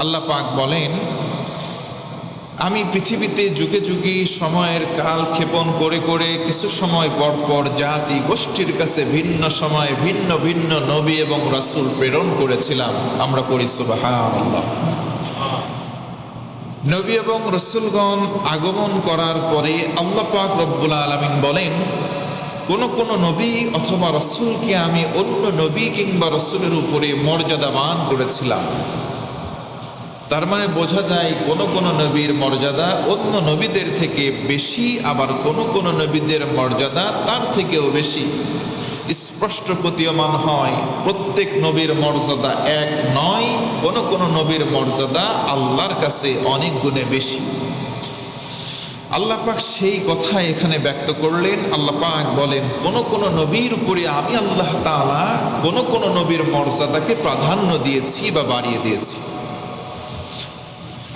আল্লাহ পাক বলেন, আমি পৃথিবীতে যুগে যুগে সময়ের কাল ক্ষেপণ করে করে কিছু সময় পর পর জাতি গোষ্ঠীর কাছে ভিন্ন সময়ে ভিন্ন ভিন্ন নবী এবং রাসূল প্রেরণ করেছিলাম। আমরা পড়ি সুবহানাল্লাহ। নবী এবং রাসূলগণ আগমন করার পরে আল্লাহ পাক রব্বুল আলামিন বলেন, কোন কোন নবী অথবা রাসূলকে আমি অন্য নবী কিংবা রাসূলের উপরে মর্যাদাবান করেছিলাম। তার মানে বোঝা যায় কোন কোন নবীর মর্যাদা অন্য নবীদের থেকে বেশি, আবার কোন কোন নবীদের মর্যাদা তার থেকেও বেশি। স্পষ্ট প্রতীয়মান হয় প্রত্যেক নবীর মর্যাদা এক নয়, কোন কোন নবীর মর্যাদা আল্লাহর কাছে অনেক গুণে বেশি। আল্লাহ পাক সেই কথা এখানে ব্যক্ত করলেন। আল্লাহ পাক বলেন, কোন কোন নবীর উপরে আমি আল্লাহ তাআলা কোন কোন নবীর মর্যাদাকে প্রাধান্য দিয়েছি বা বাড়িয়ে দিয়েছি।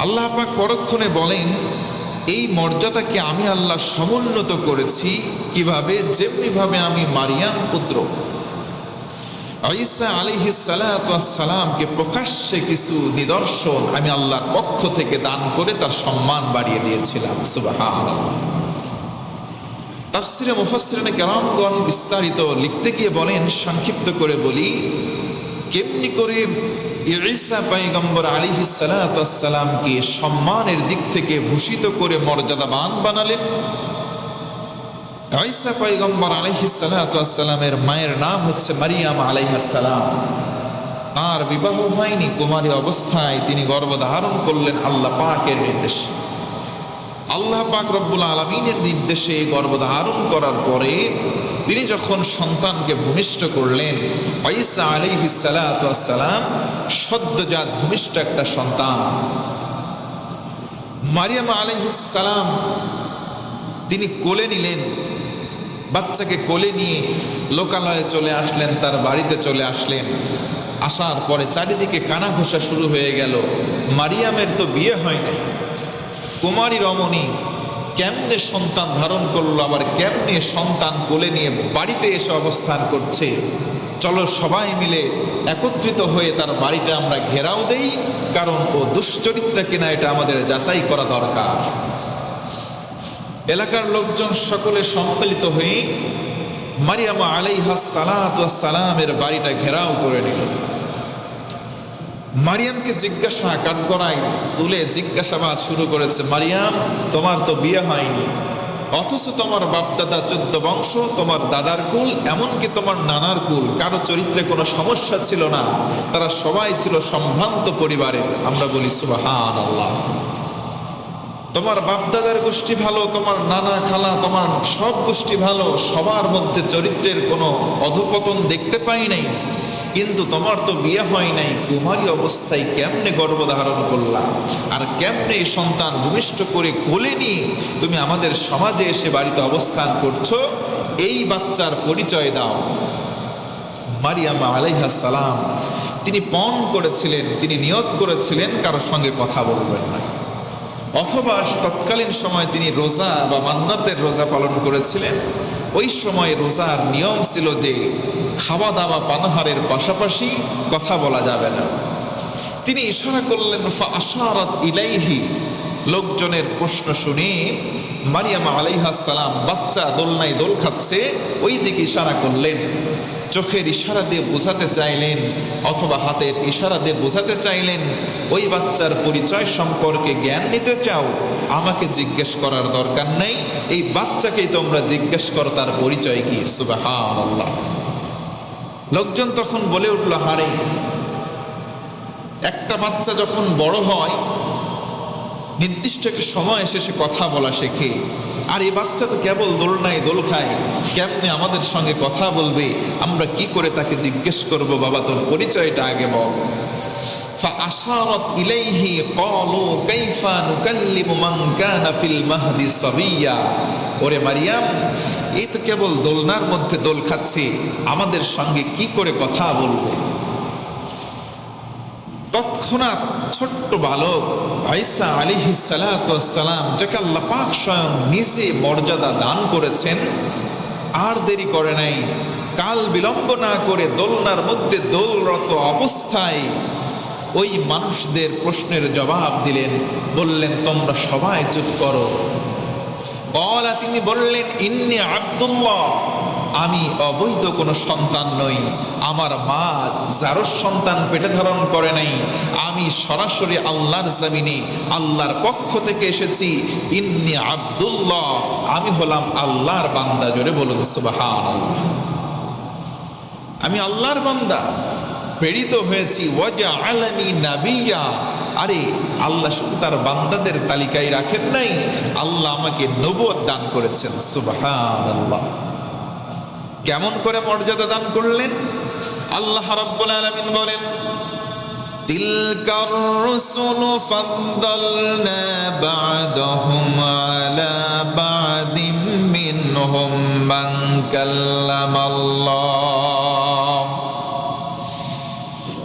আল্লাহ পাক পরক্ষণে বলেন, এই মর্যাদাকে আমি আল্লাহ সমুন্নত করেছি কিভাবে? যেমনিভাবে আমি মারিয়াম পুত্র ঈসা আলাইহিস সালাতু ওয়াস সালামকে প্রকাশ্যে কিছু নিদর্শন আমি আল্লাহর পক্ষ থেকে দান করে তার সম্মান বাড়িয়ে দিয়েছিলাম। সুবহানাল্লাহ। তাফসিরে মুফাসসিরিনে কেরামগণ বিস্তারিত লিখতে গিয়ে বলেন, সংক্ষিপ্ত করে বলি, কেমনি করে ঈসা পয়গম্বর আলাইহিস সালাতু ওয়াস সালামকে সম্মানের দিক থেকে ভূষিত করে মর্যাদাবান বানালেন। ঈসা পয়গম্বর আলাইহিস সালাতু ওয়াস সালামের মায়ের নাম হচ্ছে মারিয়াম আলাইহিস সালাম। তার বিবাহ হয়নি, কুমারী অবস্থায় তিনি গর্ভধারণ করলেন আল্লাহ পাকের নির্দেশে। আল্লাহ পাক রব্বুল আলামিনের নির্দেশে গর্ভধারণ করার পরে তিনি যখন সন্তানকে ভূমিষ্ঠ করলেন, ঈসা আলাইহিস সালাতু ওয়াস সালাম সদ্যজাত ভূমিষ্ঠ একটা সন্তান। মারিয়াম আলাইহিস সালাম তিনি কোলে নিলেন, বাচ্চাকে কোলে নিয়ে লোকালয়ে চলে আসলেন, তার বাড়িতে চলে আসলেন। আসার পরে চারিদিকে কানা ঘোষা শুরু হয়ে গেল, মারিয়ামের তো বিয়ে হয় নাই, কুমারী রমণী কেমনে সন্তান ধারণ করলো, আবার কেমনে সন্তান কোলে নিয়ে বাড়িতে এসে অবস্থান করছে। চলো সবাই মিলে একত্রিত হয়ে তার বাড়িটা আমরা ঘেরাও দেই, কারণ ও দুশ্চরিত্রা কিনা এটা আমাদের যাচাই করা দরকার। এলাকার লোকজন সকলে সম্মিলিত হয়ে মারিয়াম আলাইহাস সালাতু ওয়াস সালামের বাড়িটা ঘেরাও করে নিল। মারিয়ামকে জিজ্ঞাসা কাঠগড়ায় তুলে জিজ্ঞাসাবাদ শুরু করেছে, মারিয়াম তোমার তো বিয়ে হয়নি, অথচ তোমার বাপদাদা 14 বংশ, তোমার দাদার কুল, এমনকি তোমার নানার কুল, কারো চরিত্রে কোনো সমস্যা ছিল না, তারা সবাই ছিল সম্ভ্রান্ত পরিবারের। আমরা বলি সুবহানাল্লাহ। তোমার বাপদাদার গোষ্ঠী ভালো, তোমার নানা খালা, তোমার সব গোষ্ঠী ভালো, সবার মধ্যে চরিত্রের কোনো অধঃপতন দেখতে পাই নাই, কিন্তু তোমার তো বিয়ে হয় নাই, কুমারী অবস্থায় কেমনে গর্ভধারণ করলা, আর কেমনে এই সন্তান ভূমিষ্ঠ করে কোলে নিয়ে তুমি আমাদের সমাজে এসে বাড়িতে অবস্থান করছো, এই বাচ্চার পরিচয় দাও। মারিয়াম আলাইহাস সালাম তিনি পণ করেছিলেন, তিনি নিয়ত করেছিলেন কারোর সঙ্গে কথা বলবেন না, অথবা তৎকালীন সময় তিনি রোজা বা মান্নাতের রোজা পালন করেছিলেন। ওই সময় রোজার নিয়ম ছিল যে খাওয়া দাওয়া পানাহারের পাশাপাশি কথা বলা যাবে না। তিনি ইশারা করলেন, ফাআশারাত ইলাইহি। লোকজনের প্রশ্ন শুনে মারিয়াম আলাইহাস সালাম বাচ্চা দোলনায় দোল খাচ্ছে, ওই দিকে ইশারা করলেন। চোখের ইশারা দিয়ে বোঝাতে চাইলেন অথবা হাতের ইশারা দিয়ে বোঝাতে চাইলেন, ওই বাচ্চার পরিচয় সম্পর্কে জ্ঞান নিতে চাও, আমাকে জিজ্ঞেস করার দরকার নেই, এই বাচ্চাকেই তোমরা জিজ্ঞেস করো তার পরিচয় কি। সুবহানাল্লাহ। লোকজন তখন বলে উঠল, হারে, একটা বাচ্চা যখন বড় হয় নির্দিষ্ট একটা সময় শেষে কথা বলা শেখে, আর এই বাচ্চা তো কেবল দোলনায় দোল খায়, কেমনে আমাদের সঙ্গে কথা বলবে, আমরা কি করে তাকে জিজ্ঞেস করব, বাবা তোর পরিচয়টা আগে বল। ফাআশারাত ইলাইহি ক্বালু কাইফা নুকাল্লিমু মান কানা ফিল মাহদি সাবিয়্যা। ওরে মারিয়াম, এই তো কেবল দোলনার মধ্যে দোল খাচ্ছে, আমাদের সঙ্গে কি করে কথা বলবে। তৎক্ষণাৎ ছোট্ট বালক ঈসা আলাইহিস সালাতু ওয়াস সালাম, যাকে আল্লাহ পাক স্বয়ং নিজে মর্যাদা দান করেছেন, আর দেরি করে নাই, কাল বিলম্ব না করে দোলনার মধ্যে দোলরত অবস্থায় ওই মানুষদের প্রশ্নের জবাব দিলেন, বললেন তোমরা সবাই চুপ করো। ক্বালা, তিনি বললেন, ইন্নী আব্দুল্লাহ, আমি অবৈধ কোনো সন্তান নই, আমার মা যারও সন্তান পেটে ধারণ করে নাই, আমি সরাসরি আল্লাহর জমিনে আল্লাহর পক্ষ থেকে এসেছি। ইন্নী আব্দুল্লাহ, আমি হলাম আল্লাহর বান্দা। জোরে বলুন সুবহানাল্লাহ। আমি আল্লাহর বান্দা, প্রেরিত হয়েছি। ওয়াজআলানি নাবিয়্যা, আরে আল্লাহ শুধু তার বান্দাদের তালিকায় রাখেন নাই, আল্লাহ আমাকে নবুয়ত দান করেছেন। সুবহানাল্লাহ। কেমন করে মর্যাদা দান করলেন? আল্লাহ রাব্বুল আলামিন বলেন, তিলকার রুসুলু ফাদ্দালনা বা'দাহুম আলা বা'দিম মিনহুম মান কাল্লামাল্লাহ।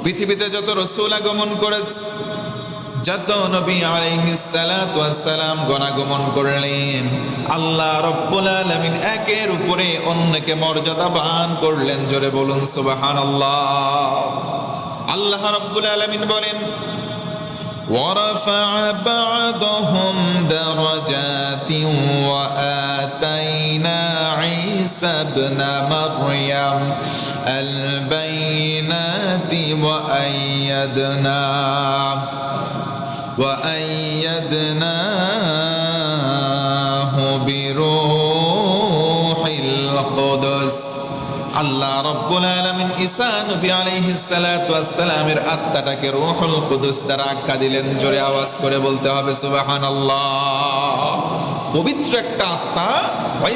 পৃথিবীতে যত রাসূল আগমন করেছে, যত নবী আলাইহিস সালাতু ওয়াস সালাম গণাগমন করলেন, আল্লাহ রাব্বুল আলামিন একের উপরে অন্যকে মর্যাদাবান করলেন। জোরে বলুন সুবহানাল্লাহ। আল্লাহ রাব্বুল আলামিন বলেন, ওয়ারাফা বা'দাহুম দারাজাতিন ওয়া আতাইনা ঈসা ইবনা মারইয়াম আল বাইনাতি ওয়া আইয়াদনাহু বিরূহিল কুদুস। আল্লাহ রাব্বুল আলামিন ঈসা নবী আলাইহিস সালাতু ওয়াস সালামের আত্মাটাকে রূহুল কুদুস দ্বারা আখ্যা দিলেন। জোরে আওয়াজ করে বলতে হবে সুবহানাল্লাহ। পবিত্র একটা আত্মা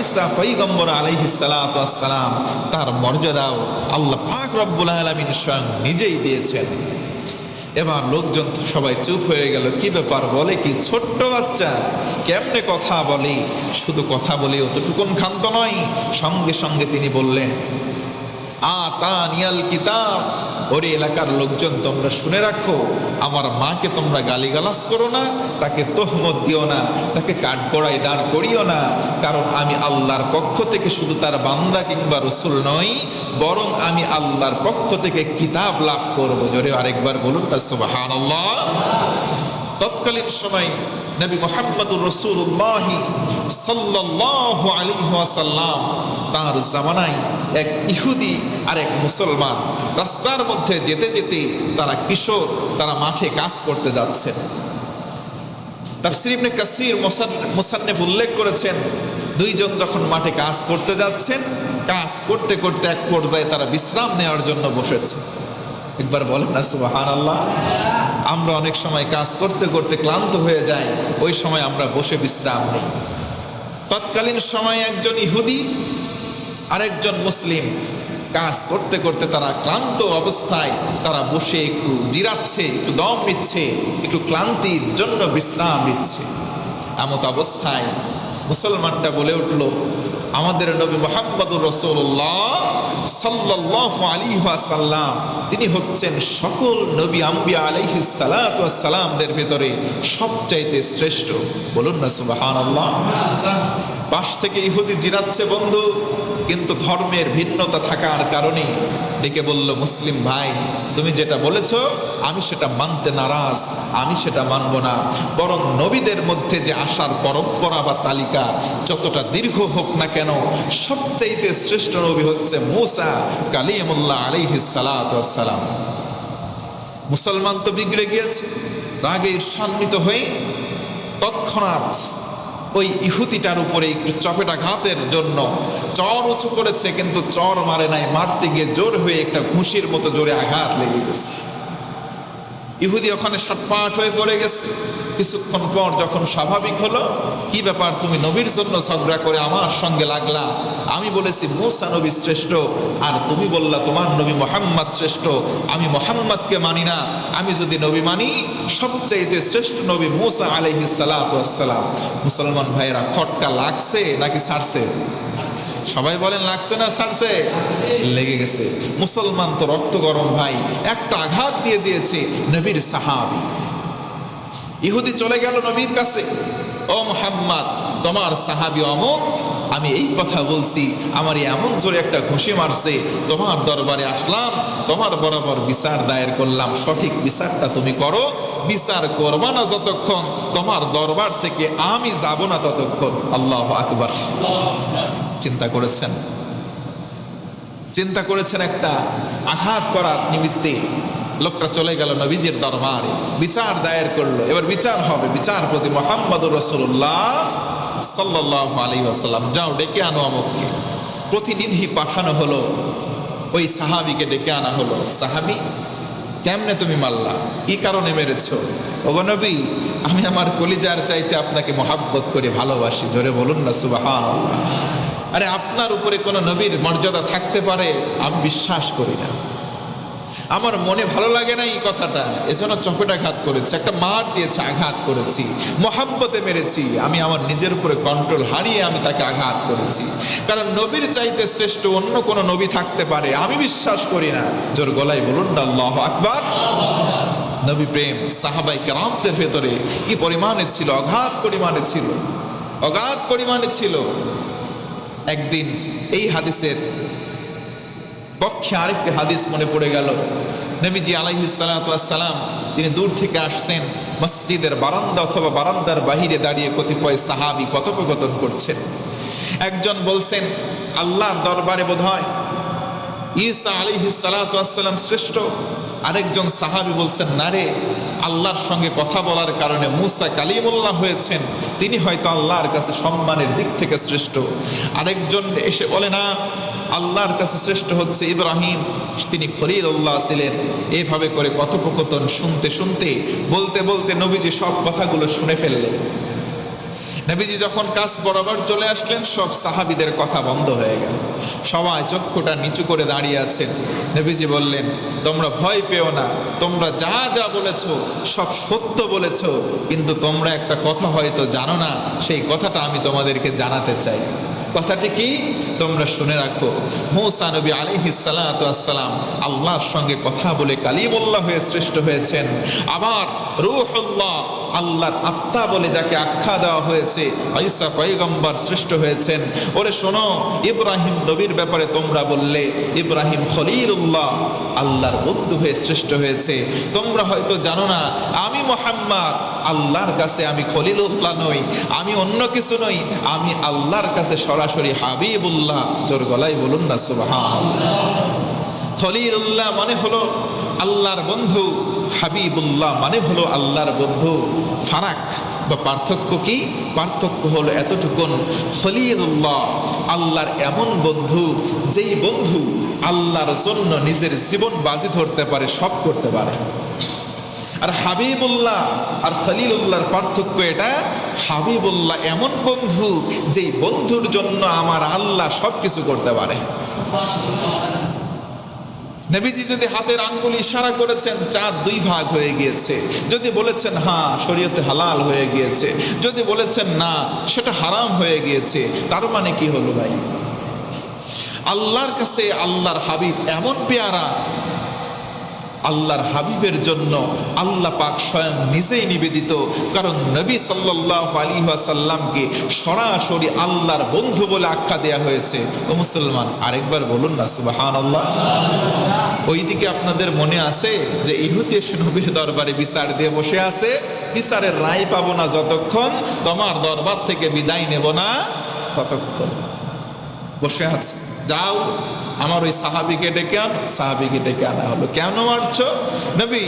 ঈসা পয়গম্বর আলাইহিস সালাতু ওয়াস সালাম, তার মর্যাদাও আল্লাহ পাক রব্বুল আলামিন স্বয়ং নিজেই দিয়েছেন। এবার লোকজন সবাই চুপ হয়ে গেল। কি ব্যাপার, বলে কি? ছোট্ট বাচ্চা কেমনে কথা বলে? শুধু কথা বলে অতটুকুন ক্ষান্ত নয়, সঙ্গে সঙ্গে তিনি বললেন, আতানিয়াল কিতাব। ওরে এলাকার লোকজন, তোমরা শুনে রাখো, আমার মাকে তোমরা গালিগালাজ করো না, তাকে তোহমত দিও না, তাকে কাঠগড়ায় দাঁড় করিও না, কারণ আমি আল্লাহর পক্ষ থেকে শুধু তার বান্দা কিংবা রসুল নই, বরং আমি আল্লাহর পক্ষ থেকে কিতাব লাভ করবো। জোরে আরেকবার বলুন না সুবহানাল্লাহ। তৎকালীন সময় নবী মুহাম্মদুর রাসূলুল্লাহ সাল্লাল্লাহু আলাইহি ওয়াসাল্লাম, তার জামানায় এক ইহুদি আর এক মুসলমান রাস্তার মধ্যে যেতে যেতে তারা কিশোর, তারা মাঠে কাজ করতে যাচ্ছেন। তাফসীর ইবনে কাসীর মুসান্নিফ উল্লেখ করেছেন, দুইজন যখন মাঠে কাজ করতে যাচ্ছেন, কাজ করতে করতে এক পর্যায়ে তারা বিশ্রাম নেওয়ার জন্য বসেছে। একবার বলেন না সুবহানাল্লাহ। আমরা অনেক সময় কাজ করতে করতে ক্লান্ত হয়ে যাই, ওই সময় আমরা বসে বিশ্রাম নেই। তৎকালীন সময় একজন ইহুদি আরেকজন মুসলিম কাজ করতে করতে তারা ক্লান্ত অবস্থায় তারা বসে একটু জিরাচ্ছে, একটু দম নিচ্ছে, একটু ক্লান্তির জন্য বিশ্রাম নিচ্ছে। এমত অবস্থায় মুসলমানটা বলে উঠল, আমাদের নবী মুহাম্মদুর রাসূলুল্লাহ সাল্লাল্লাহু আলাইহি ওয়াসাল্লাম, তিনি হচ্ছেন সকল নবী আম্বিয়া আলাইহিস সালাতু ওয়াস সালামদের ভিতরে সবচাইতে শ্রেষ্ঠ। বলুন না সুবহানাল্লাহ। পাশ থেকে ইহুদি জিরাচ্ছে বন্ধু, কিন্তু ধর্মের ভিন্নতা থাকার কারণে ডেকে বলল, মুসলিম ভাই, তুমি যেটা বলেছো আমি সেটা মানতে নারাজ, আমি সেটা মানব না। বরং নবীদের মধ্যে যে আসার পরম্পরা বা তালিকা যতটা দীর্ঘ হোক না কেন, সবচাইতে শ্রেষ্ঠ নবী হচ্ছে মূসা কালিমুল্লাহ আলাইহিস সালাতু ওয়াস সালাম। মুসলমান তো বিগড়ে গিয়েছে, রাগে ঈর্ষান্বিত হয়ে তৎক্ষণাৎ ওই ইহুদিটার উপরে একটু চপেটাঘাতের জন্য চর উঁচু করেছে, কিন্তু চর মারে নাই, মারতে গিয়ে জোর হয়ে একটা ঘুষির মতো জোরে আঘাত লেগে গেছে। ইহুদি ওখানে সটপাট হয়ে পড়ে গেছে। কিছুক্ষণ পর যখন স্বাভাবিক হলো, কি ব্যাপার, তুমি নবীর জন্য ঝগড়া করে আমার সঙ্গে লাগলা, আমি বলেছি মূসা নবী শ্রেষ্ঠ, আর তুমি বললা তোমার নবী মুহাম্মদ শ্রেষ্ঠ, আমি মুহাম্মদকে মানি না। আমি যদি নবী মানি, সবচাইতে শ্রেষ্ঠ নবী মূসা আলাইহিস সালাতু ওয়াস সালাম। মুসলমান ভাইয়েরা, খটকা লাগছে নাকি ছাড়ছে? সবাই বলেন লাগছে না ছাড়ছে? লেগে গেছে। মুসলমান তো রক্ত গরম ভাই, একটা আঘাত দিয়ে দিয়েছে নবীর সাহাবী। ইহুদি চলে গেল নবীর কাছে, ও মুহাম্মদ, তোমার সাহাবী অমুক আমি এই কথা বলছি, আমার এমন জোরে একটা ঘুষি মারছে, তোমার দরবারে আসলাম, তোমার বরাবর বিচার দায়ের করলাম, সঠিক বিচারটা তুমি করো। বিচার করবা না যতক্ষণ, তোমার দরবার থেকে আমি যাব না ততক্ষণ। আল্লাহু আকবার। চিন্তা করেছেন, চিন্তা করেছেন, একটা আঘাত করার নিমিত্তে লোকটা চলে গেল নবীজির দরবারে, বিচার দায়ের করলো। এবার বিচার হবে, বিচারপতি মুহাম্মদুর রাসূলুল্লাহ সাল্লাল্লাহু আলাইহি ওয়াসাল্লাম, যাও ডেকে আনো অমুককে। প্রতিনিধি পাঠানো হলো, ওই সাহাবীকে ডেকে আনা হলো। সাহাবী, কেমনে তুমি মারলা, কি কারণে মেরেছো? ওগো নবী, আমি আমার কলিজার চাইতে আপনাকে মহাব্বত করে ভালোবাসি। জোরে বলুন না সুবহানাল্লাহ। আরে আপনার উপরে কোনো নবীর মর্যাদা থাকতে পারে? আমি বিশ্বাস করি না, আমার মনে ভালো লাগে না এই কথাটা, এজন্য চপেটাঘাত করেছি, একটা মার দিয়েছে, আঘাত করেছি, মহাব্বতে মেরেছি। আমি আমার নিজের উপরে কন্ট্রোল হারিয়ে আমি তাকে আঘাত করেছি, কারণ নবীর চাইতে শ্রেষ্ঠ অন্য কোনো নবী থাকতে পারে আমি বিশ্বাস করি না। জোর গলায় বলুন না আল্লাহু আকবার। নবী প্রেম সাহাবায়ে কেরামদের ভেতরে কি পরিমাণে ছিল, অগাধ পরিমাণে ছিল, অগাধ পরিমাণে ছিল। একদিন এই হাদিসের পক্ষে আরেকটি হাদিস মনে পড়ে গেল। নবীজি আলাইহিস সালাতু ওয়াস সালাম তিনি দূর থেকে আসছেন, মসজিদের বারান্দা অথবা বারান্দার বাহিরে দাঁড়িয়ে কতিপয় সাহাবী কথোপকথন করছেন। একজন বলছেন, আল্লাহর দরবারে বোধহয় ঈসা আলাইহিস সালাতু ওয়াস সালাম শ্রেষ্ঠ। আরেকজন সাহাবী বলছেন, না রে, আল্লাহর সঙ্গে কথা বলার কারণে মুসা কালিমুল্লাহ হয়েছেন, তিনি হয়তো আল্লাহর কাছে সম্মানের দিক থেকে শ্রেষ্ঠ। আরেকজন এসে বলে, না, আল্লাহর কাছে শ্রেষ্ঠ হচ্ছে ইব্রাহিম, তিনি খলিলুল্লাহ ছিলেন। এভাবে করে কথোপকথন শুনতে শুনতে, বলতে বলতে নবীজি সব কথাগুলো শুনে ফেললেন। নবীজি যখন কাছ বরাবর চলে আসলেন, সব সাহাবীদের কথা বন্ধ হয়ে গেল, সবাই চক্ষুটা নিচু করে দাঁড়িয়ে আছেন। নবীজি বললেন, তোমরা ভয় পেও না, তোমরা যা যা বলেছো সব সত্য বলেছো, কিন্তু তোমরা একটা কথা হয়তো জানো না, সেই কথাটা আমি তোমাদেরকে জানাতে চাই। কথাটি কি? তোমরা শুনে রাখো, মূসা নবী আলাইহিস সালাতু ওয়াস সালাম আল্লাহর সঙ্গে কথা বলে কালিমুল্লাহ হয়ে শ্রেষ্ঠ হয়েছেন। আবার রূহুল্লাহ, আল্লাহর আত্মা বলে যাকে আখ্যা দেওয়া হয়েছে, ঈসা পয়গম্বর শ্রেষ্ঠ হয়েছেন। ওরে শোনো, ইব্রাহিম নবীর ব্যাপারে তোমরা বললে ইব্রাহিম খলিলুল্লাহ, আল্লাহর বন্ধু হয়ে শ্রেষ্ঠ হয়েছে। তোমরা হয়তো জানো না, আমি মুহাম্মদ আল্লাহর কাছে আমি খলিলুল্লাহ নই, আমি অন্য কিছু নই, আমি আল্লাহর কাছে সরাসরি হাবিবুল্লাহ। জোর গলায় বলুন না সুবহানাল্লাহ। খলিলুল্লাহ মানে হলো আল্লাহর বন্ধু, হাবিবুল্লাহ মানে হলো আল্লাহর বন্ধু। ফারাক বা পার্থক্য কি? পার্থক্য হলো এতটুকুন, খলিলুল্লাহ আল্লাহর এমন বন্ধু, যেই বন্ধু আল্লাহর জন্য নিজের জীবন বাজি ধরতে পারে, সব করতে পারে। আর হাবিবুল্লাহ আর খলিলুল্লাহর পার্থক্য এটা, হাবিবুল্লাহ এমন বন্ধু, যেই বন্ধুর জন্য আমার আল্লাহ সব কিছু করতে পারে। নবীজি যদি হাতের আঙ্গুল ইশারা করেছেন, চাঁদ দুই ভাগ হয়ে গিয়েছে, যদি বলেছেন হ্যাঁ শরীয়তে হালাল হয়ে গিয়েছে, যদি বলেছেন না সেটা হারাম হয়ে গিয়েছে, তার মানে কি হলো ভাই? আল্লাহর কাছে আল্লাহর হাবিব এমন পেয়ারা, আল্লাহর হাবিবের জন্য আল্লাহ পাক স্বয়ং নিজেই নিবেদিত। কারণ নবী সাল্লাল্লাহু আলাইহি ওয়াসাল্লামকে সরাসরি আল্লাহর বন্ধু বলে আখ্যা দেয়া হয়েছে। ও মুসলমান, আরেকবার বলুন না সুবহানাল্লাহ। ওইদিকে আপনাদের মনে আছে যে ইহুদি এসে নবীর দরবারে বিচার দিয়ে বসে আছে, বিচারের রায় পাবো না যতক্ষণ, তোমার দরবার থেকে বিদায় নেব না ততক্ষণ বসে আছে। যাও, আমার ওই সাহাবীকে ডেকে আনো। সাহাবীকে ডেকে আনা হলো। কেন মারছো? নবী,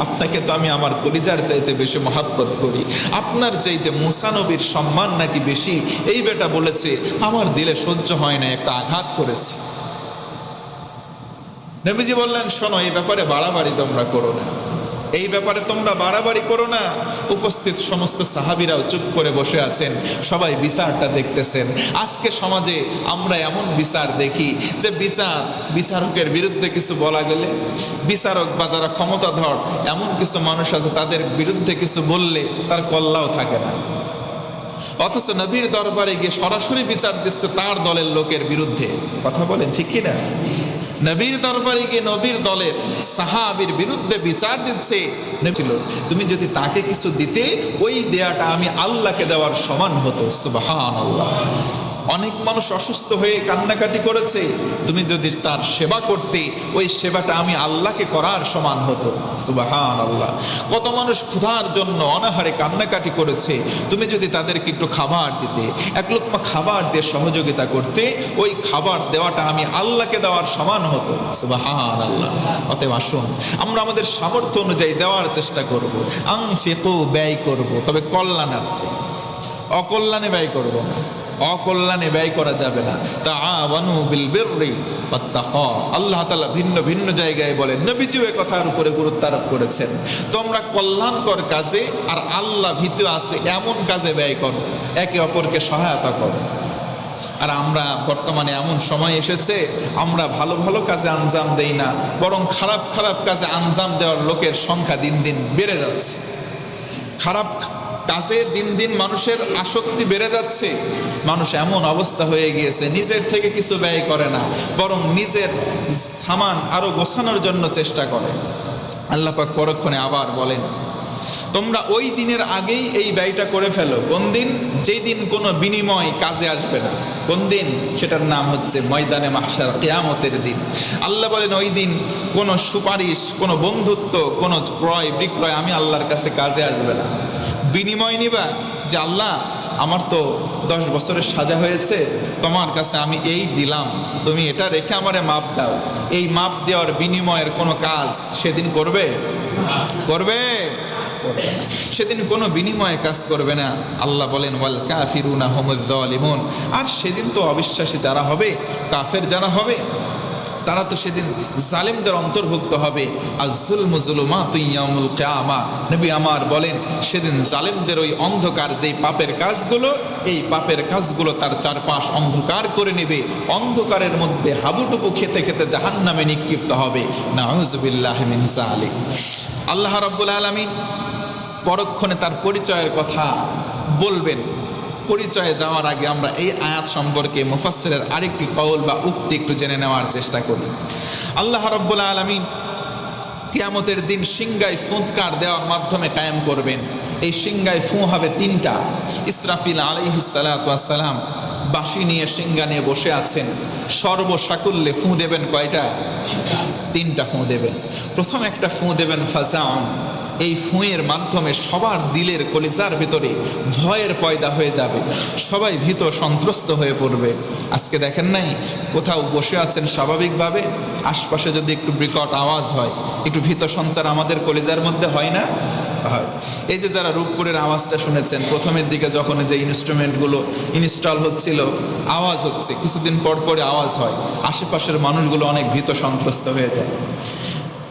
আপনাকে তো আমি আমার কলিজার চাইতে বেশি মহাব্বত করি, আপনার চাইতে মুসা নবীর সম্মান নাকি বেশি, এই বেটা বলেছে, আমার দিলে সহ্য হয় না, একটা আঘাত করেছে। নবীজি বললেন, শোনো, এই ব্যাপারে বাড়াবাড়ি তোমরা করো না, এই ব্যাপারে তোমরা বাড়াবাড়ি করো না। উপস্থিত সমস্ত সাহাবীরাও চুপ করে বসে আছেন, সবাই বিচারটা দেখতেছেন। আজকে সমাজে আমরা এমন বিচার দেখি যে বিচারকের বিরুদ্ধে কিছু বলা গেলে, বিচারক বা যারা ক্ষমতাধর এমন কিছু মানুষ আছে, তাদের বিরুদ্ধে কিছু বললে তার কল্লাও থাকে না। অথচ নবীর দরবারে গিয়ে সরাসরি বিচার দিচ্ছে তার দলের লোকের বিরুদ্ধে। কথা বলেন ঠিক কিনা? নবীর দরবারে গিয়ে নবীর দলের সাহাবীর বিরুদ্ধে বিচার দিচ্ছে। তুমি যদি তাকে কিছু দিতে, ওই দেয়াটা আমি আল্লাহকে দেওয়ার সমান হতো। সুবহানাল্লাহ। অনেক মানুষ অসুস্থ হয়ে কান্নাকাটি করেছে, তুমি যদি তার সেবা করতে, ওই সেবাটা আমি আল্লাহকে করার সমান হতো। সুবহানাল্লাহ। কত মানুষ ক্ষুধার জন্য অনাহারে কান্নাকাটি করেছে, তুমি যদি তাদেরকে একটু খাবার দিতে, এক লোকমা খাবার দিয়ে সহযোগিতা করতে, ওই খাবার দেওয়াটা আমি আল্লাহকে দেওয়ার সমান হতো। সুবহানাল্লাহ। অতএব আসুন আমরা আমাদের সামর্থ্য অনুযায়ী দেওয়ার চেষ্টা করব। আনফিকু, ব্যয় করব, তবে কল্যাণার্থে, অকল্যাণে ব্যয় করব না। অকল্যাণে ব্যয় করা যাবে না। তাআওয়ানু বিল বিররি ওয়াত তাকওয়া, আল্লাহ তাআলা ভিন্ন ভিন্ন জায়গায় বলেন, নবীজিও এই কথার উপরে গুরুত্ব আরোপ করেছেন, তোমরা কল্যাণকর কাজে আর আল্লাহ ভীত আছে এমন কাজে ব্যয় করো, একে অপরকে সহায়তা করো। আর আমরা বর্তমানে এমন সময় এসেছে, আমরা ভালো ভালো কাজে আঞ্জাম দেই না, বরং খারাপ খারাপ কাজে আঞ্জাম দেওয়ার লোকের সংখ্যা দিন দিন বেড়ে যাচ্ছে। খারাপ কাজে দিন দিন মানুষের আসক্তি বেড়ে যাচ্ছে। মানুষ এমন অবস্থা হয়ে গিয়েছে, নিজের থেকে কিছু ব্যয় করে না, বরং নিজের সামান আরো গোছানোর জন্য চেষ্টা করে। আল্লাহ পাক পরক্ষণে আবার বলেন, তোমরা ওই দিনের আগেই এই ব্যয়টা করে ফেলো। কোন দিন? যেই দিন কোনো বিনিময় কাজে আসবে না। কোন দিন? সেটার নাম হচ্ছে ময়দানে মাহশার, কিয়ামতের দিন। আল্লাহ বলেন, ওই দিন কোনো সুপারিশ, কোনো বন্ধুত্ব, কোনো ক্রয় বিক্রয় আমি আল্লাহর কাছে কাজে আসবে না। বিনিময় নিবা যে আল্লাহ আমার তো 10 বছরের সাজা হয়েছে, তোমার কাছে আমি এই দিলাম, তুমি এটা রেখে আমারে মাপ দাও। এই মাপ দেওয়ার বিনিময়ের কোনো কাজ সেদিন করবে? করবে? সেদিন কোনো বিনিময়ে কাজ করবে না। আল্লাহ বলেন, ওয়াল কাফিরুনা হুমুয যালিমুন, আর সেদিন তো অবিশ্বাসী যারা হবে, কাফের যারা হবে, তারা তো সেদিন জালেমদের অন্তর্ভুক্ত হবে। আয-যুলমু যুলুমাতুন ইয়াউমুল কিয়ামা, নবী আমার বলেন, সেদিন জালেমদের ওই অন্ধকার, যেই পাপের কাজগুলো, এই পাপের কাজগুলো তার চারপাশ অন্ধকার করে নেবে। অন্ধকারের মধ্যে হাবুডুবু খেতে খেতে জাহান্নামে নিক্ষিপ্ত হবে। নাউযুবিল্লাহি মিন যালিক। আল্লাহ রাব্বুল আলামিন পরক্ষণে তার পরিচয়ের কথা বলবেন। পরিচয়ে যাওয়ার আগে আমরা এই আয়াত সম্পর্কে মুফাসসিরের আরেকটি কওল বা উক্তি একটু জেনে নেওয়ার চেষ্টা করি। আল্লাহ রাব্বুল আলামিন কিয়ামতের দিন সিংহায় ফুৎকার দেওয়ার মাধ্যমে কায়েম করবেন। এই সিংহায় ফুঁ হবে 3টা। ইসরাফিল আলাইহিস সালাতু ওয়াস সালাম বাঁশি নিয়ে সিংহা নিয়ে বসে আছেন। সর্বসাকুল্যে ফুঁ দেবেন কয়টা? 3টা ফুঁ দেবেন। প্রথম একটা ফুঁ দেবেন ফাজাউন, এই ফুঁয়ের মাধ্যমে সবার দিলের কলিজার ভিতরে ভয়ের পয়দা হয়ে যাবে, সবাই ভীত সন্ত্রস্ত হয়ে পড়বে। আজকে দেখেন নাই, কোথাও বসে আছেন স্বাভাবিকভাবে, আশপাশে যদি একটু বিকট আওয়াজ হয়, একটু ভীত সঞ্চার আমাদের কলিজার মধ্যে হয় না? হয়। এই যে যারা রূপপুরের আওয়াজটা শুনেছেন, প্রথমের দিকে যখন যে ইনস্ট্রুমেন্টগুলো ইনস্টল হচ্ছিল, আওয়াজ হচ্ছে, কিছুদিন পর পরে আওয়াজ হয়, আশেপাশের মানুষগুলো অনেক ভীত সন্ত্রস্ত হয়ে যায়।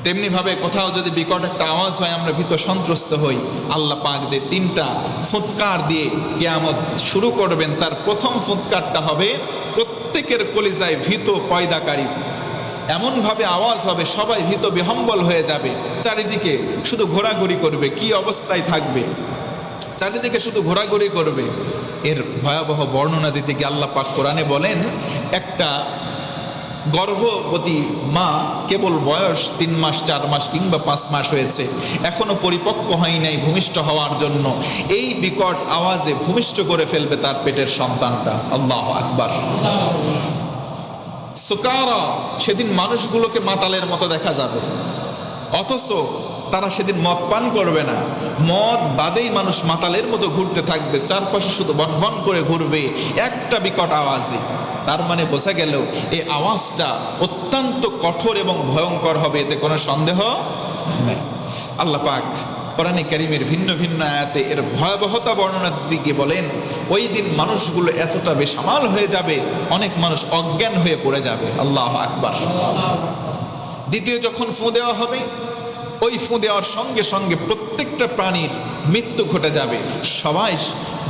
তেমনিভাবে কোথাও যদি বিকট একটা আওয়াজ হয়, আমরা ভীত সন্ত্রস্ত হই। আল্লাহ পাক যে 3টা ফুৎকার দিয়ে কিয়ামত শুরু করবেন, তার প্রথম ফুৎকারটা হবে প্রত্যেকের কলিজায় ভীত পয়দাকারী। এমনভাবে আওয়াজ হবে, সবাই ভীত বিহম্বল হয়ে যাবে, চারিদিকে শুধু ঘোরাঘুরি করবে। কি অবস্থায় থাকবে? চারিদিকে শুধু ঘোরাঘুরি করবে। এর ভয়াবহ বর্ণনা দিতে গিয়ে আল্লাহ পাক কোরআনে বলেন, একটা গর্ভবতী মা কেবল বয়স 3 মাস 4 মাস কিংবা 5 মাস হয়েছে, এখনো পরিপক্ক হয় নাই ভূমিষ্ঠ হওয়ার জন্য, এই বিকট আওয়াজে ভূমিষ্ঠ করে ফেলবে তার পেটের সন্তানটা। আল্লাহু আকবার। সুকারা, সেদিন মানুষগুলোকে মাতালের মতো দেখা যাবে, অথচ তারা সেদিন মদ পান করবে না। মদ বাদেই মানুষ মাতালের মতো ঘুরতে থাকবে, চারপাশে শুধু বনবন করে ঘুরবে একটা বিকট আওয়াজে। তার মানে বোঝা গেল এই আওয়াজটা অত্যন্ত কঠোর এবং ভয়ঙ্কর হবে, এতে কোনো সন্দেহ নেই। আল্লাহ পাক কোরআনে কারীমের ভিন্ন ভিন্ন আয়াতে এর ভয়াবহতা বর্ণনার দিকে বলেন, ওই দিন মানুষগুলো এতটা বেসামাল হয়ে যাবে, অনেক মানুষ অজ্ঞান হয়ে পড়ে যাবে। আল্লাহু আকবার। দ্বিতীয় যখন ফুঁ দেওয়া হবে, ওই ফুঁ দেওয়ার সঙ্গে সঙ্গে প্রত্যেকটা প্রাণীর মৃত্যু ঘটে যাবে। সবাই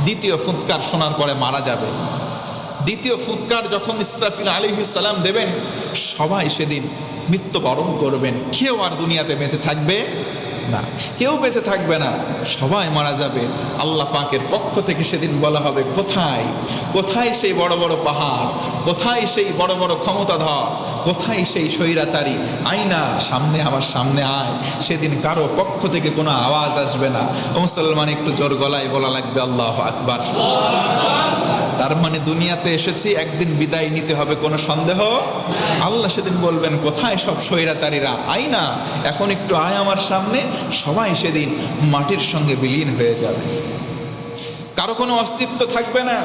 দ্বিতীয় ফুৎকার শোনার পরে মারা যাবে। দ্বিতীয় ফুৎকার যখন ইসরাফিল আলাইহিস সালাম দেবেন, সবাই সেদিন মৃত্যুবরণ করবেন। কেউ আর দুনিয়াতে বেঁচে থাকবে না, কেউ বেঁচে থাকবে না, সবাই মারা যাবে। আল্লাহ পাকের পক্ষ থেকে সেদিন বলা হবে, কোথায় কোথায় সেই বড় বড় পাহাড়, কোথায় সেই বড় বড় ক্ষমতাধর, কোথায় সেই স্বৈরাচারী, আয়না সামনে, আমার সামনে আয়। সেদিন কারো পক্ষ থেকে কোনো আওয়াজ আসবে না। ও মুসলমান, একটু জোর গলায় বলা লাগবে আল্লাহু আকবার। তার মানে দুনিয়াতে এসেছি, একদিন বিদায় নিতে হবে, কোনো সন্দেহ। আল্লাহ সেদিন বলবেন, কোথায় সব স্বৈরাচারীরা, আয় না, এখন একটু আয় আমার সামনে। সবাই সেদিন মাটির সঙ্গে বিলীন হয়ে যাবে, কারো কোনো অস্তিত্ব থাকবে না,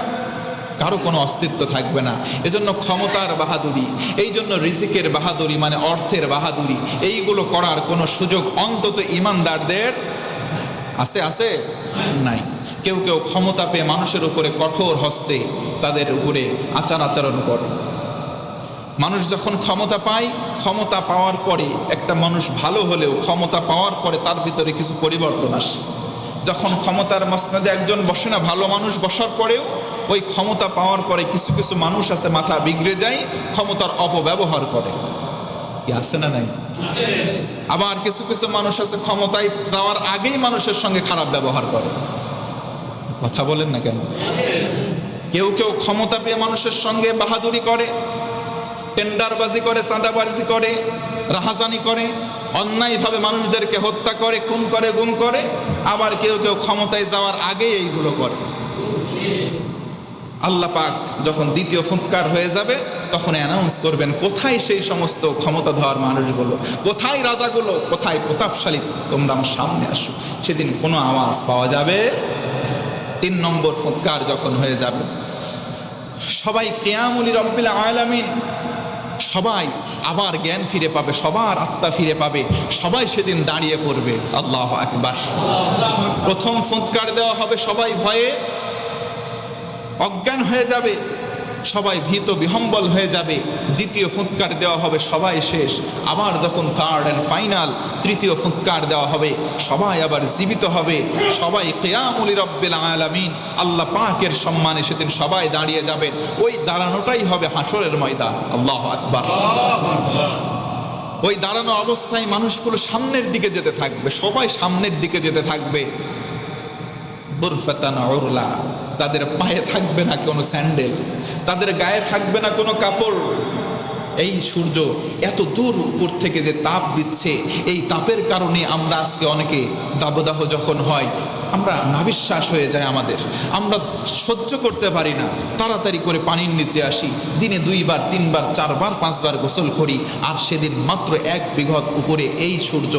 কারো কোনো অস্তিত্ব থাকবে না। এজন্য ক্ষমতার বাহাদুরি, এই জন্য রিজিকের বাহাদুরি মানে অর্থের বাহাদুরি, এইগুলো করার কোনো সুযোগ অন্তত ইমানদারদের আছে আছে নাই। কেউ কেউ ক্ষমতা পেয়ে মানুষের উপরে কঠোর হস্তে তাদের উপরে আচরণ করে। মানুষ যখন ক্ষমতা পায়, ক্ষমতা পাওয়ার পরে একটা মানুষ ভালো হলেও ক্ষমতা পাওয়ার পরে তার ভিতরে কিছু পরিবর্তন আসে। যখন ক্ষমতার মসনদে একজন বসে না, ভালো মানুষ বসার পরেও ওই ক্ষমতা পাওয়ার পরে কিছু কিছু মানুষ আছে মাথা বিগড়ে যায়, ক্ষমতার অপব্যবহার করে। কি আছে না নাই? আবার কিছু কিছু মানুষ আছে ক্ষমতায় যাওয়ার আগেই মানুষের সঙ্গে খারাপ ব্যবহার করে। কথা বলেন না কেন? কেউ কেউ ক্ষমতা পেয়ে মানুষের সঙ্গে বাহাদুরি করে, টেন্ডারবাজি করে, চাঁদাবাজি করে, রাহাজানি করে, অন্যায়ভাবে মানুষদেরকে হত্যা করে, খুন করে, গুম করে। আবার কেউ কেউ ক্ষমতায় যাওয়ার আগেই এইগুলো করে। আল্লাহ পাক যখন দ্বিতীয় ফুৎকার হয়ে যাবে, তখন অ্যানাউন্স করবেন, কোথায় সেই সমস্ত ক্ষমতাধর মানুষগুলো, কোথায় রাজাগুলো, কোথায় প্রতাপশালী, তোমরা আমার সামনে আসো। সেদিন কোনো আওয়াজ পাওয়া যাবে। 3 নম্বর ফুৎকার যখন হয়ে যাবে, সবাই কিয়ামুল রব্বিল আলামিন, সবাই আবার জ্ঞান ফিরে পাবে, সবার আত্মা ফিরে পাবে, সবাই সেদিন দাঁড়িয়ে পড়বে। আল্লাহু আকবার। প্রথম ফুৎকার দেওয়া হবে, সবাই ভয়ে অজ্ঞান হয়ে যাবে, সবাই ভীত বিহম্বল হয়ে যাবে। দ্বিতীয় ফুৎকার দেওয়া হবে, সবাই শেষ। আবার যখন থার্ড অ্যান্ড ফাইনাল তৃতীয় ফুৎকার দেওয়া হবে, সবাই আবার জীবিত হবে, সবাই কিয়ামুল রব্বিল আলামিন, আল্লাহ পাকের সম্মানে সেদিন সবাই দাঁড়িয়ে যাবেন। ওই দাঁড়ানোটাই হবে হাসরের ময়দান। আল্লাহু আকবার। ওই দাঁড়ানো অবস্থায় মানুষগুলো সামনের দিকে যেতে থাকবে, সবাই সামনের দিকে যেতে থাকবে। বুরফাতান উরলা, তাদের পায়ে থাকবে না কোনো স্যান্ডেল, তাদের গায়ে থাকবে না কোনো কাপড়। এই সূর্য এত দূর উপর থেকে যে তাপ দিচ্ছে, এই তাপের কারণে আমরা আজকে অনেকে দাবদাহ যখন হয়, আমরা নাবিশ্বাস হয়ে যায় আমাদের, আমরা সহ্য করতে পারি না, তাড়াতাড়ি করে পানির নিচে আসি, দিনে 2 বার 3 বার 4 বার 5 বার গোসল করি। আর সেদিন মাত্র 1 বিঘত উপরে এই সূর্য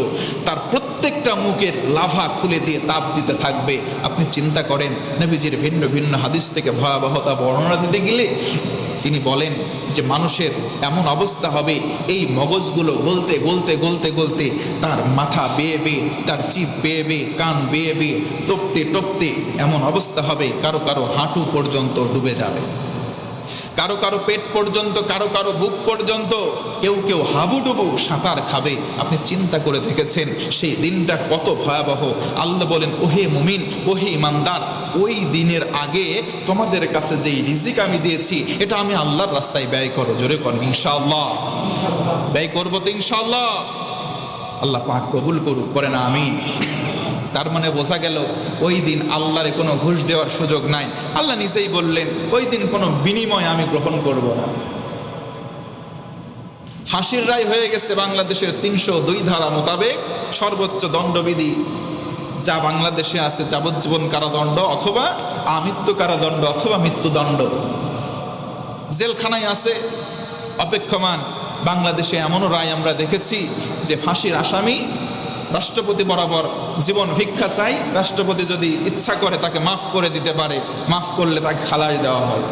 তার প্রত্যেকটা মুখের লাভা খুলে দিয়ে তাপ দিতে থাকবে। আপনি চিন্তা করেন, নবীজির ভিন্ন ভিন্ন হাদিস থেকে ভয়াবহতা বর্ণনা দিতে গেলে তিনি বলেন যে মানুষের এমন অবস্থা হবে, এই মগজগুলো গলতে গলতে গলতে গলতে তার মাথা বেয়ে বেয়ে, তার জিভ বেয়ে বেয়ে, কান বেয়ে বেয়ে, টপতে টপতে এমন অবস্থা হবে, কারো কারো হাঁটু পর্যন্ত ডুবে যাবে, কারো কারো পেট পর্যন্ত, কারো কারো বুক পর্যন্ত, কেউ কেউ হাবুডুবু সাঁতার খাবে। আপনি চিন্তা করে দেখেছেন সেই দিনটা কত ভয়াবহ। আল্লাহ বলেন, ওহে মুমিন, ওহে ইমানদার, ওই দিনের আগে তোমাদের কাছে যেই রিজিক আমি দিয়েছি, এটা আমি আল্লাহর রাস্তায় ব্যয় করো। জোরে করো ইনশাআল্লাহ। ব্যয় করবো তো ইনশাআল্লাহ। আল্লাহ পাক কবুল করুক, করে না আমিন। তার মানে বোঝা গেল ওই দিন আল্লাহরে কোনো ঘুষ দেওয়ার সুযোগ নাই। আল্লাহ নিজেই বললেন, ওই দিন কোনো বিনিময় আমি গ্রহণ করব না। ফাঁসির রায় হয়ে গেছে বাংলাদেশের 302 ধারা মোতাবেক, সর্বোচ্চ দণ্ডবিধি যা বাংলাদেশে আছে, যাবজ্জীবন কারাদণ্ড অথবা আমৃত্যু কারাদণ্ড অথবা মৃত্যুদণ্ড। জেলখানায় আছে অপেক্ষমান। বাংলাদেশে এমনও রায় আমরা দেখেছি যে ফাঁসির আসামি রাষ্ট্রপতি বরাবর জীবন ভিক্ষা চাই, রাষ্ট্রপতি যদি ইচ্ছা করে তাকে মাফ করে দিতে পারে, মাফ করলে তাকে খালাস দেওয়া হয়।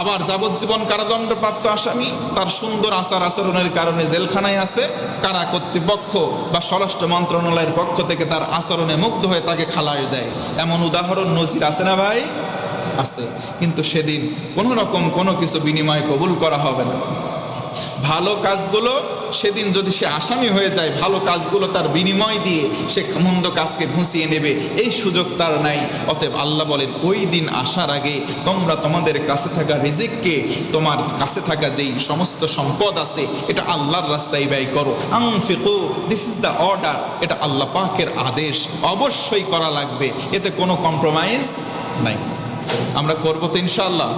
আবার যাবজ্জীবন কারাদণ্ডপ্রাপ্ত আসামি তার সুন্দর আচার আচরণের কারণে জেলখানায় আছে, কারা কর্তৃপক্ষ বা স্বরাষ্ট্র মন্ত্রণালয়ের পক্ষ থেকে তার আচরণে মুগ্ধ হয়ে তাকে খালাস দেয়। এমন উদাহরণ নজির আছে না ভাই? আছে। কিন্তু সেদিন কোনো রকম কোনো কিছু বিনিময় কবুল করা হবে না। ভালো কাজগুলো সেদিন যদি সে আসামি হয়ে যায়, ভালো কাজগুলো তার বিনিময় দিয়ে সে মন্দ কাজকে ঘুষিয়ে নেবে, এই সুযোগ তার নাই। অতএব আল্লাহ বলেন ওই দিন আসার আগে তোমরা তোমাদের কাছে থাকা রিজিককে, তোমার কাছে থাকা যেই সমস্ত সম্পদ আছে, এটা আল্লাহর রাস্তায় ব্যয় করো। আনফিকু, দিস ইজ দ্য অর্ডার, এটা আল্লাহ পাকের আদেশ, অবশ্যই করা লাগবে, এতে কোনো কম্প্রোমাইজ নাই। আমরা করবো তো ইনশাআল্লাহ।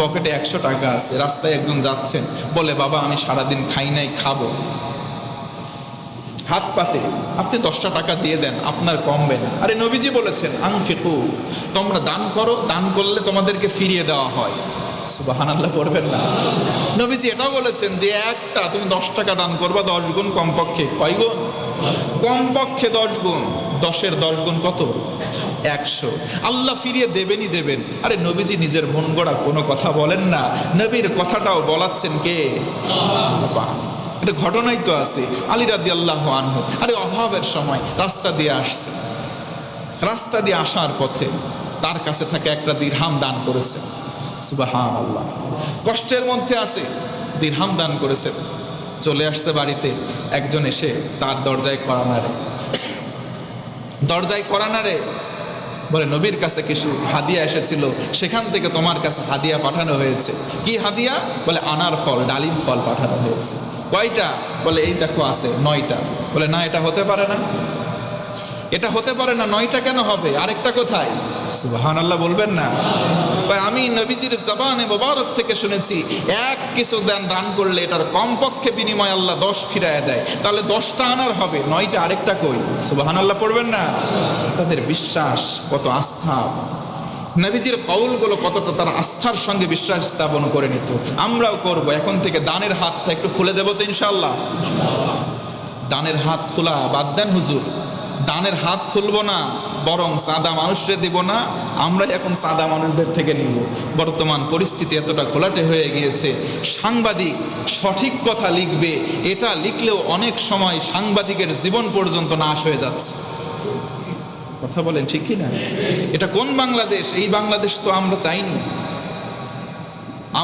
পকেটে 100 টাকা আছে, রাস্তায় একজন যাচ্ছেন, বলে বাবা আমি সারাদিন খাই নাই, খাবো। হাত পাতে আপনি 10টা টাকা দিয়ে দেন, আপনার কমবে না। আরে নবীজি বলেছেন আনফিকু, তোমরা দান করো, দান করলে তোমাদেরকে ফিরিয়ে দেওয়া হয়। সুবহানাল্লাহ পড়বেন না? নবীজি এটাও বলেছেন যে একটা তুমি 10 টাকা দান করবা, 10 গুণ কমপক্ষে। কয় গুণ? কমপক্ষে 10 গুণ। 10-এর 10 গুণ কত? 100। আল্লাহ ফিরিয়ে দেবেনই দেবেন। আরে নবীজি নিজের মন গড়া কোনো কথা বলেন না, নবীর কথাটাও বলাচ্ছেন কে? আল্লাহ। এটা ঘটনাই তো আছে। আলী রাদিয়াল্লাহু আনহু, আরে অভাবের সময় রাস্তা দিয়ে আসছে, রাস্তা দিয়ে আসার পথে তার কাছে থাকে একটা দিরহাম দান করেছে। সুবহানাল্লাহ। কষ্টের মধ্যে আছে, দিরহাম দান করেছে। চলে আসছে বাড়িতে, একজন এসে তার দরজায় কড়া নাড়ে, বলে নবীর কাছে কিছু হাদিয়া এসেছিল, সেখান থেকে তোমার কাছে হাদিয়া পাঠানো হয়েছে। কি হাদিয়া? বলে আনার ফল, ডালিম ফল পাঠানো হয়েছে। কয়টা? বলে এই দেখো আছে 9টা। বলে না, এটা হতে পারে না, এটা হতে পারে না, 9টা কেন হবে? আরেকটা কোথায়? সুবহানাল্লাহ বলবেন না? আমি নবীজির জবানে মোবারক থেকে শুনেছি, এক কিছু দান করলে এটার কমপক্ষে বিনিময় আল্লাহ 10 ফিরায় দেয়। তাহলে 10টা আনার হবে, 9টা আরেকটা কই? সুবহানাল্লাহ পড়বেন না? তাদের বিশ্বাস কত, আস্থা, নবীজির কওলগুলো কতটা তারা আস্থার সঙ্গে বিশ্বাস স্থাপন করে নিত। আমরাও করব। এখন থেকে দানের হাতটা একটু খুলে দেবো তো ইনশাআল্লাহ। দানের হাত খোলা বাদ দেন হুজুর, দানের হাত খুলবো না, বরং সাদা মানুষরে দিব না, আমরা এখন সাদা মানুষদের থেকে নিব। বর্তমান পরিস্থিতি এতটা ঘোলাটে হয়ে গিয়েছে, সাংবাদিক সঠিক কথা লিখবে, এটা লিখলেও অনেক সময় সাংবাদিকের জীবন পর্যন্ত নাশ হয়ে যাচ্ছে। কথা বলেন ঠিক কি না? এটা কোন বাংলাদেশ? এই বাংলাদেশ তো আমরা চাইনি।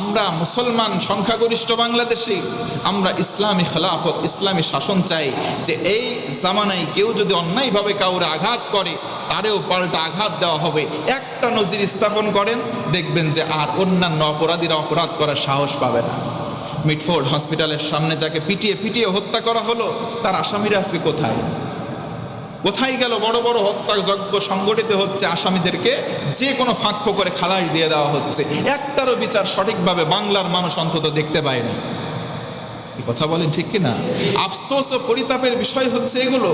আমরা মুসলমান সংখ্যাগরিষ্ঠ বাংলাদেশে আমরা ইসলামী খেলাফত, ইসলামী শাসন চাই, যে এই জামানায় কেউ যদি অন্যায়ভাবে কাউরে আঘাত করে তারেও পাল্টা আঘাত দেওয়া হবে। একটা নজির স্থাপন করেন, দেখবেন যে আর অন্যান্য অপরাধীরা অপরাধ করার সাহস পাবে না। মিটফোর্ড হসপিটালের সামনে যাকে পিটিয়ে পিটিয়ে হত্যা করা হলো, তার আসামিরা আজকে কোথায়? কোথায় গেল? বড় বড় হত্যাযজ্ঞ সংগঠিত হচ্ছে, আসামিদেরকে যে কোনো ফাঁক করে খালাস দিয়ে দেওয়া হচ্ছে। একটারও বিচার সঠিকভাবে বাংলার মানুষ অন্তত দেখতে পায়নি। এই কথা বলেন ঠিক কিনা? আফসোস ও পরিতাপের বিষয় হচ্ছে এগুলো।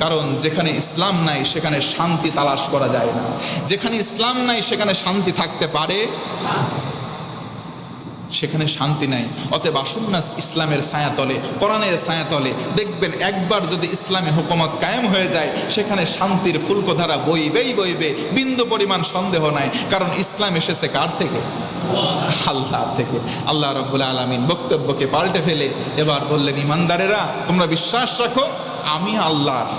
কারণ যেখানে ইসলাম নাই সেখানে শান্তি তালাশ করা যায় না, যেখানে ইসলাম নাই সেখানে শান্তি থাকতে পারে না, সেখানে শান্তি নাই। অতএব আসুন না ইসলামের ছায়াতলে, কোরআনের ছায়াতলে, দেখবেন একবার যদি ইসলামী হুকুমত কায়েম হয়ে যায় সেখানে শান্তির ফুলকধারা বইবেই বইবে, বিন্দু পরিমাণ সন্দেহ নাই। কারণ ইসলাম এসেছে কার থেকে? আল্লাহ থেকে। আল্লাহ রাব্বুল আলামিন বক্তব্যকে পাল্টে ফেলে এবার বললেন, ইমানদারেরা তোমরা বিশ্বাস রাখো আমি আল্লাহর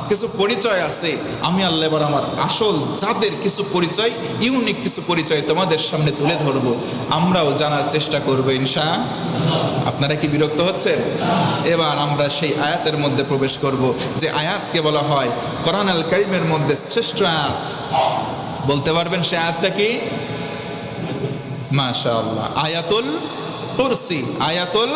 কিছু পরিচয় আছে, আমি আল্লাহ এবার আমার আসল জাতের কিছু পরিচয়, ইউনিক কিছু পরিচয় তোমাদের সামনে তুলে ধরবো, আমরাও জানার চেষ্টা করবো ইনশাআল্লাহ। আপনারা কি বিরক্ত হচ্ছেন? এবার আমরা সেই আয়াতের মধ্যে প্রবেশ করব, যে আয়াতকে বলা হয় কোরআন আল কারীমের মধ্যে শ্রেষ্ঠ আয়াত। বলতে পারবেন সে আয়াতটা কি? মাশাআল্লাহ, আয়াতুল কুরসি। আয়াতুল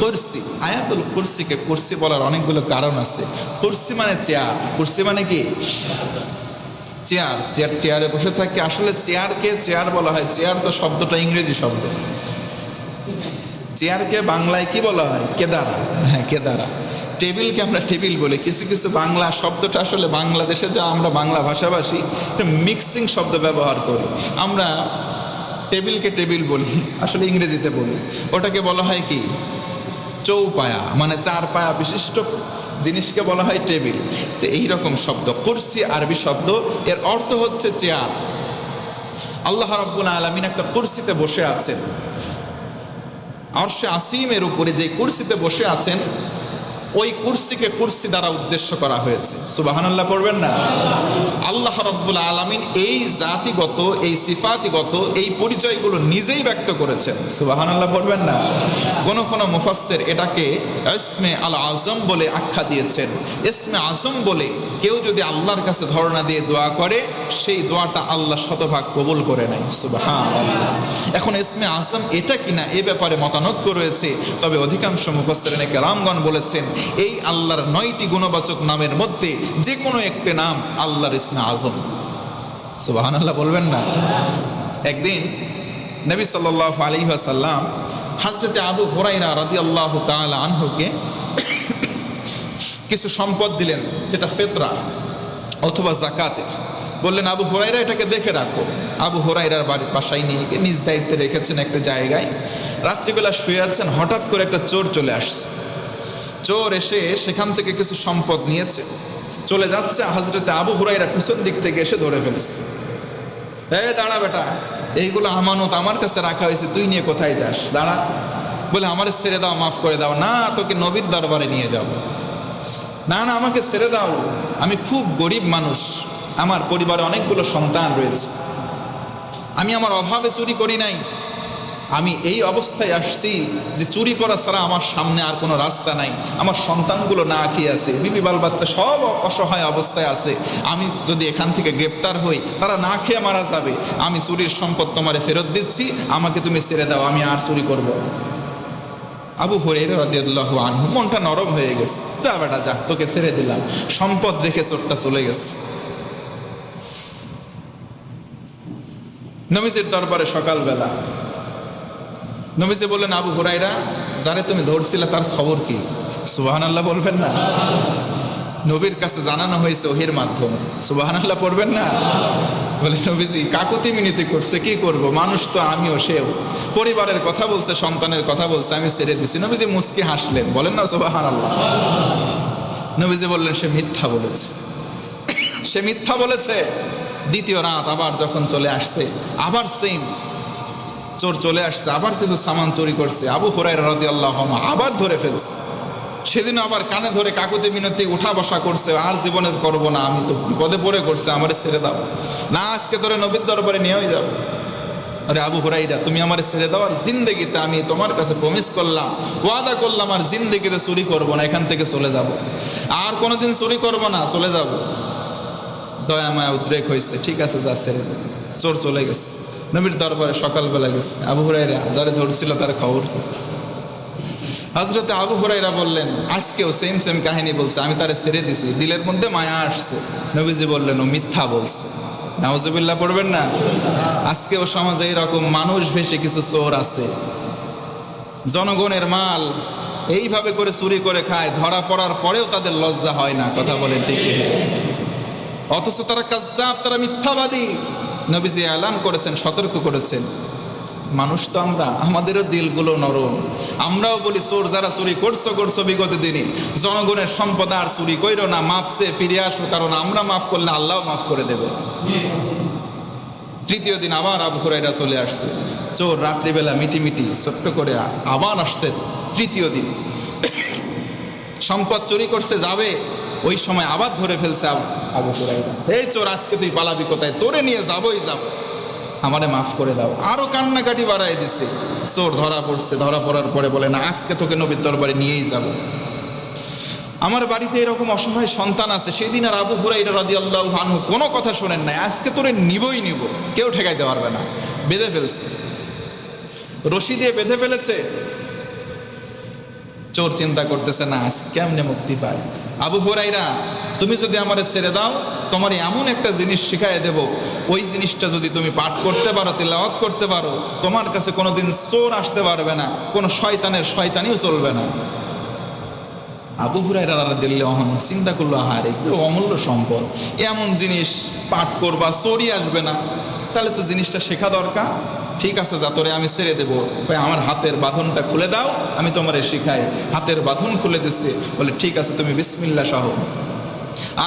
কুরসি। আয়াতুল কুরসিকে কুরসি বলার অনেকগুলো কারণ আছে। কুরসি মানে চেয়ার। কুরসি মানে কি? চেয়ার। চেয়ারে বসে থাকে। আসলে চেয়ারকে চেয়ার বলা হয়, চেয়ার তো শব্দটা ইংরেজি শব্দ। চেয়ারকে বাংলায় কি বলা হয়? কেদারা। হ্যাঁ, কেদারা। টেবিলকে আমরা টেবিল বলি। কিছু কিছু বাংলা শব্দটা আসলে বাংলাদেশে যা আমরা বাংলা ভাষাভাষী মিক্সিং শব্দ ব্যবহার করি। আমরা টেবিলকে টেবিল বলি, আসলে ইংরেজিতে বলি। ওটাকে বলা হয় কি? চৌপায়া, মানে 4 পায়া বিশিষ্ট জিনিসকে বলা হয় টেবিল। তো এইরকম শব্দ কুরসি আরবি শব্দ, এর অর্থ হচ্ছে চেয়ার। আল্লাহ রাব্বুল আলামিন একটা কুরসিতে বসে আছেন, আরশে আসিমের উপরে যে কুরসিতে বসে আছেন, ওই কুরসিকে কুরসি দ্বারা উদ্দেশ্য করা হয়েছে। সুবহানাল্লাহ পড়বেন না? আল্লাহ আল্লাহ রাব্বুল আলামিন এই জাতিগত, এই সিফাতিগত, এই পরিচয়গুলো নিজেই ব্যক্ত করেছেন। সুবহানাল্লাহ বলবেন না? কোন মুফাসসির এটাকে ইসমে আল আজম বলে আখ্যা দিয়েছেন। ইসমে আজম বলে কেউ যদি আল্লাহর কাছে ধরনা দিয়ে দোয়া করে, সেই দোয়াটা আল্লাহ শতভাগ কবুল করে নেয়। সুবহানাল্লাহ। এখন ইসমে আজম এটা কিনা এ ব্যাপারে মতানৈক্য রয়েছে, তবে অধিকাংশ মুফাসসিরিনে কেরামগণ বলেছেন এই আল্লাহর 9টি গুণবাচক নামের মধ্যে যে কোনো একটি নাম আল্লাহর ইসমে আজম। সুবহানাল্লাহ বলবেন না? একদিন নবী সাল্লাল্লাহু আলাইহি ওয়াসাল্লাম হযরতে আবু হুরায়রা রাদিয়াল্লাহু তাআলা আনহুকে কিছু সম্পদ দিলেন, যেটা ফিতরা অথবা যাকাতের। বললেন আবু হুরায়রা এটাকে দেখে রাখো। আবু হুরায়রার বাসায় নিয়ে গিয়ে নিজ দায়িত্বে রেখেছেন একটা জায়গায়। রাত্রিবেলা শুয়ে আছেন, হঠাৎ করে একটা চোর চলে আসছে। চোর এসে সেখান থেকে কিছু সম্পদ নিয়েছে, চলে যাচ্ছে। হযরতে আবু হুরায়রা পিছন দিক থেকে এসে ধরে ফেলেছে। দাঁড়া বেটা, এইগুলো আমানত আমার কাছে রাখা হয়েছে, তুই নিয়ে কোথায় যাস? দাঁড়া। বলে আমার ছেড়ে দাও, মাফ করে দাও। না, তোকে নবীর দরবারে নিয়ে যাব। না না, আমাকে ছেড়ে দাও, আমি খুব গরিব মানুষ, আমার পরিবারে অনেকগুলো সন্তান রয়েছে, আমি আমার অভাবে চুরি করি নাই, আমি এই অবস্থায় আসছি যে চুরি করা ছাড়া আমার সামনে আর কোনো রাস্তা নাই, আমার সন্তানগুলো না খেয়ে আছে, বিবি বাল বাচ্চা সব অসহায় অবস্থায় আছে, আমি যদি এখান থেকে গ্রেপ্তার হই তারা না খেয়ে মারা যাবে, আমি চুরির সম্পদ তোমারে ফেরত দিচ্ছি, আমাকে তুমি ছেড়ে দাও, আমি আর চুরি করব। আবু হুরায়রা রাদিয়াল্লাহু আনহু মনটা নরম হয়ে গেছে। যা বেটা যা, তোকে ছেড়ে দিলাম। সম্পদ রেখে চোরটা চলে গেছে। নবীজির দরবারে সকালবেলা নবীজি বললেন আবু হুরায়রা, যারে তুমি ধরছিলে তার খবর কি? সুবহানাল্লাহ বলবেন না? নবীর কাছে জানানো হয়েছে ওহির মাধ্যমে। সুবহানাল্লাহ পড়বেন না? বলে নবীজি কাকুতি মিনতি করছে, কি করব, মানুষ তো আমিও, সেও পরিবারের কথা বলছে, সন্তানের কথা বলছে, আমি ছেড়ে দিছি। নবীজি মুস্কি হাসলেন, বলেন না সুবহানাল্লাহ? নবীজি বললেন সে মিথ্যা বলেছে, সে মিথ্যা বলেছে। দ্বিতীয় রাত আবার যখন চলে আসছে, আবার সেম চোর চলে আসছে, আবার কিছু সামান চুরি করছে। আবু হুরায়রা রাদিয়াল্লাহু আনহু আবার ধরে ফেলছে। সেদিন আবার কানে ধরে কাকুতি মিনতি উঠা বসা করছে, আর জীবনে করবো না, আমি তো বিপদে পড়ে করছে, আমারে ছেড়ে দাও না, আজকে ধরে নবীর দরবারে নিয়েই যাও। আরে আবু হুরায়রা, তুমি আমারে ছেড়ে দাও, আর জিন্দেগিতে আমি তোমার কাছে প্রমিস করলাম, ওয়াদা করলাম, আর জিন্দেগিতে চুরি করবো না, এখান থেকে চলে যাব, আর কোনোদিন চুরি করবো না, চলে যাব। দয়া মায়া উদ্রেক হয়েছে, ঠিক আছে যা, ছেড়ে দাও। চোর চলে গেছে। নবীর দরবারে সকালবেলা গেছে। আবু হুরায়রা যারে ধরছিল তার খবর কি? হযরতে আবু হুরায়রা বললেন আজকেও সেম সেম কাহিনী বলছে, আমি তারে ছেড়ে দিছি, দিলের মধ্যে মায়া আসছে। নবীজি বললেন ও মিথ্যা বলছে। নাউজুবিল্লাহ পড়বেন না? আজকেও সমাজে এরকম মানুষ ভেসে কিছু চোর আছে, জনগণের মাল এইভাবে করে চুরি করে খায়, ধরা পড়ার পরেও তাদের লজ্জা হয় না। কথা বলে ঠিক? অথচ তারা কাজ্জাব, তারা মিথ্যাবাদী। নবীজি এলান করেছেন, সতর্ক করেছেন, মানুষ তো আমরা, আমাদেরও দিলগুলো নরম। আমরাও বলি চোর যারা চুরি করছো বিগত দিনে, জনগণের সম্পদ আর চুরি কইরো না, মাপসে ফিরে আসো, কারণ আমরা মাফ করলে আল্লাহ মাফ করে দেবে। তৃতীয় দিন আবার আবু হুরায়রা চলে আসছে। চোর রাত্রিবেলা মিটিমিটি ছোট্ট করে আবার আসছে। তৃতীয় দিন সম্পদ চুরি করছে, যাবে, ওই সময় আবার ধরে ফেলছে আবু হুরায়রা। এই চোর, আজকে তুই পালাবি কোথায়? তোরে নিয়ে যাবোই যাব, আমারে মাফ করে দাও। আরো কান্নাকাটি বাড়াই দিছে। চোর ধরা পড়ছে। ধরা পড়ার পরে বলে না, আজকে তোকে নবীর দরবারে নিয়েই যাব। আমার বাড়িতে এরকম অসহায় সন্তান আছে। সেদিন আর আবু হুরায়রা রাদিয়াল্লাহু আনহু কোনো কথা শোনেন নাই। আজকে তোরে নিবই নিব, কেউ ঠেকাইতে পারবে না। বেঁধে ফেলছে, রশি দিয়ে বেঁধে ফেলেছে। চোর চিন্তা করতেছে না আজ কেমনে মুক্তি পায়। আবু হুরায়রা, তুমি যদি আমারে ছেড়ে দাও, তোমার এমন একটা জিনিস শিখাই দেব, ওই জিনিসটা যদি তুমি পাঠ করতে পারো, তিলাওয়াত করতে পারো, তোমার কাছে কোনোদিন চোর আসতে পারবে না, কোনো শয়তানিও চলবে না। আবু হুরায়রা রাদিয়াল্লাহু আনহু চিন্তা করলো, আহারে অমূল্য সম্পদ, এমন জিনিস পাঠ করবা, চোরই আসবে না, তাহলে তো জিনিসটা শেখা দরকার। ঠিক আছে, যা, তোরে আমি ছেড়ে দেবো। আমার হাতের বাঁধনটা খুলে দাও, আমি তোমারে শিখাই। হাতের বাঁধন খুলে দিছে। বলে ঠিক আছে, তুমি বিসমিল্লাহ সহ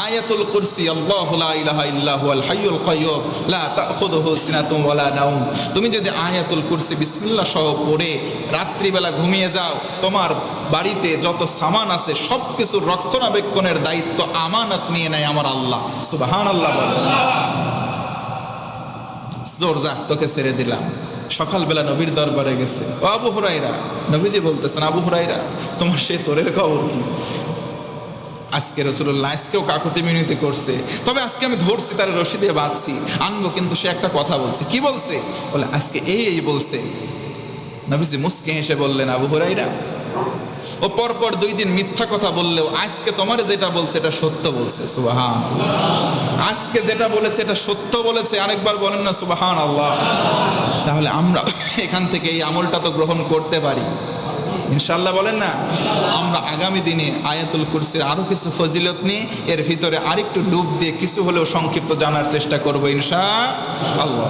আয়াতুল কুরসি, আল্লাহু লা ইলাহা ইল্লা হুয়াল হাইয়ুল কাইয়্যুম লা তাখুযুহু সিনাতুন ওয়ালা নাওম। তুমি যদি আয়াতুল কুরসি বিসমিল্লাহ সহ পড়ে রাত্রিবেলা ঘুমিয়ে যাও, তোমার বাড়িতে যত সামান আছে সব কিছুর রক্ষণাবেক্ষণের দায়িত্ব আমানত নিয়ে নেয় আমার আল্লাহ। সুবহানাল্লাহ বলেন। জোর যা, তোকে ছেড়ে দিলাম। সকালবেলা নবীর দরবারে গেছে। ও আবু হুরায়রা, নবীজি বলতেছেন, আবু হুরায়রা তোমার সেই চোরের খবর কি? আজকে রাসূলুল্লাহ আজকেও কাকুতি মিনতি করছে, তবে আজকে আমি ধরছি তার রশি দিয়ে বাঁধছি, আনবো, কিন্তু সে একটা কথা বলছে। কি বলছে? বলে আজকে এই বলছে। নবীজি মুস্কি হেসে বললেন, আবু হুরায়রা, ও পরপর 2 দিন মিথ্যা কথা বললেও আজকে তোমার যেটা বলছে এটা সত্য বলছে। সুবহানাল্লাহ। আজকে যেটা বলেছে এটা সত্য বলেছে। আরেকবার বলেন না সুবহানাল্লাহ। তাহলে আমরা এখান থেকে এই আমলটা তো গ্রহণ করতে পারি ইনশাআল্লাহ, বলেন না? আমরা আগামী দিনে আয়াতুল কুরসির আরো কিছু ফজিলত নিয়ে এর ভিতরে আরেকটু ডুব দিয়ে কিছু হলেও সংক্ষিপ্ত জানার চেষ্টা করবো ইনশাআল্লাহ।